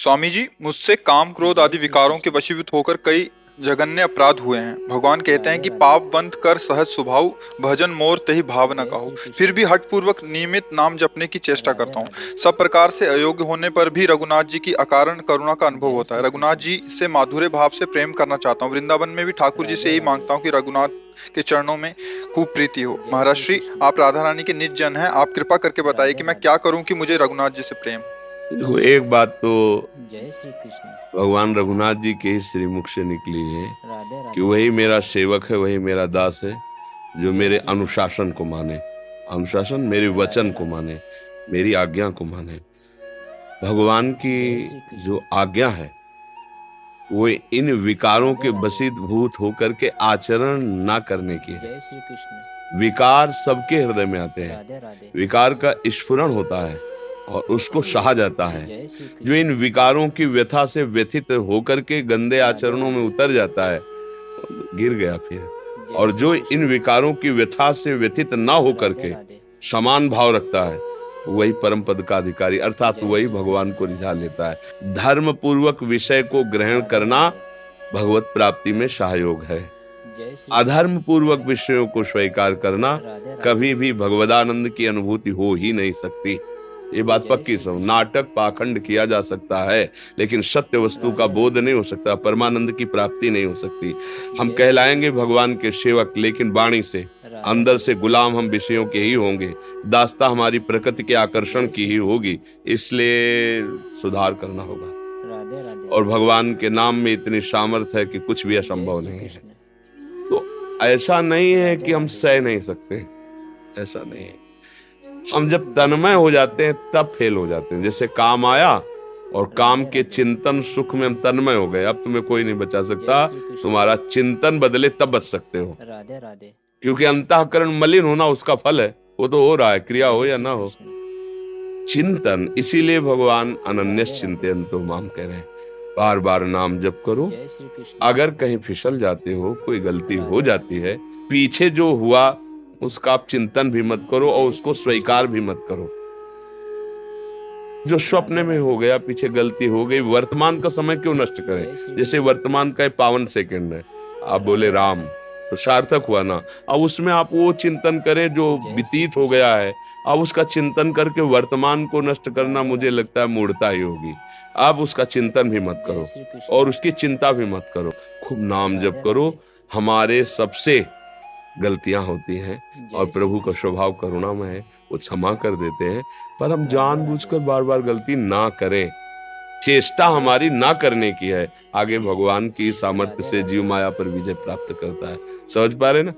स्वामी जी, मुझसे काम क्रोध आदि विकारों के वशीभूत होकर कई जघन्य अपराध हुए हैं। भगवान कहते हैं कि पाप बंद कर सहज स्वभाव, भजन मोर तहि भाव न कहो। फिर भी हठ पूर्वक नियमित नाम जपने की चेष्टा करता हूँ। सब प्रकार से अयोग्य होने पर भी रघुनाथ जी की अकारण करुणा का अनुभव होता है। रघुनाथ जी से माधुर्य भाव से प्रेम करना चाहता हूँ। वृंदावन में भी ठाकुर जी से यही मांगता हूँ कि रघुनाथ के चरणों में खूब प्रीति हो। महाराज श्री, आप राधा रानी के निज जन हैं, आप कृपा करके बताइए कि मैं क्या करूं कि मुझे रघुनाथ जी से प्रेम। देखो, एक बात तो जय श्री कृष्ण। भगवान रघुनाथ जी के ही श्रीमुख से निकली है राधे राधे। कि वही मेरा सेवक है, वही मेरा दास है, जो मेरे अनुशासन को माने, अनुशासन मेरे वचन को माने, मेरी आज्ञा को माने। भगवान की जो आज्ञा है वो इन विकारों के वशीभूत होकर के आचरण ना करने की है। जय श्री कृष्ण। विकार सबके हृदय में आते हैं, राधे राधे। विकार का स्फुरण होता है और उसको सहा जाता है। जो इन विकारों की व्यथा से व्यथित होकर के गंदे आचरणों में उतर जाता है, गिर गया फिर। और जो इन विकारों की व्यथा से व्यथित ना होकर के समान भाव रखता है, वही परम पद का अधिकारी, अर्थात वही भगवान को रिझा लेता है। धर्म पूर्वक विषय को ग्रहण करना भगवत प्राप्ति में सहयोग है। अधर्म पूर्वक विषयों को स्वीकार करना कभी भी भगवदानंद की अनुभूति हो ही नहीं सकती। ये बात पक्की समझ। नाटक पाखंड किया जा सकता है, लेकिन सत्य वस्तु का बोध नहीं हो सकता, परमानंद की प्राप्ति नहीं हो सकती। हम कहलाएंगे भगवान के सेवक, लेकिन वाणी से, अंदर से गुलाम हम विषयों के ही होंगे। दास्ता हमारी प्रकृति के आकर्षण की ही होगी। इसलिए सुधार करना होगा। और भगवान के नाम में इतनी सामर्थ्य है कि कुछ भी असंभव नहीं है। तो ऐसा नहीं है कि हम सह नहीं सकते, ऐसा नहीं है। हम जब तन्मय हो जाते हैं तब फेल हो जाते हैं। जैसे काम आया और काम के चिंतन सुख में हम तन्मय हो गए, अब तुम्हें कोई नहीं बचा सकता। तुम्हारा चिंतन बदले तब बच सकते हो। राधे राधे। क्योंकि अंतःकरण मलिन होना उसका फल है, वो तो हो रहा है, क्रिया हो या ना हो। चिंतन, इसीलिए भगवान अनन्यस चिंतयन्तो माम कह रहे हैं। बार बार नाम जप करो। अगर कहीं फिसल जाते हो, कोई गलती हो जाती है, पीछे जो हुआ उसका आप चिंतन भी मत करो और उसको स्वीकार भी मत करो। जो स्वप्न में हो गया, पीछे गलती हो गई, वर्तमान का समय क्यों नष्ट करें। जैसे वर्तमान का 52 सेकंड है, आप बोले राम, तो सार्थक हुआ ना। अब उसमें आप वो चिंतन करें जो व्यतीत हो गया है। अब उसका चिंतन करके वर्तमान को नष्ट करना, मुझे लगता है मूर्खता ही होगी। आप उसका चिंतन भी मत करो और उसकी चिंता भी मत करो। खूब नाम जप करो। हमारे सबसे गलतियां होती हैं और प्रभु का स्वभाव करुणामय है, वो क्षमा कर देते हैं। पर हम जानबूझकर बार बार गलती ना करें। चेष्टा हमारी ना करने की है। आगे भगवान की सामर्थ्य से जीव माया पर विजय प्राप्त करता है। समझ पा रहे ना।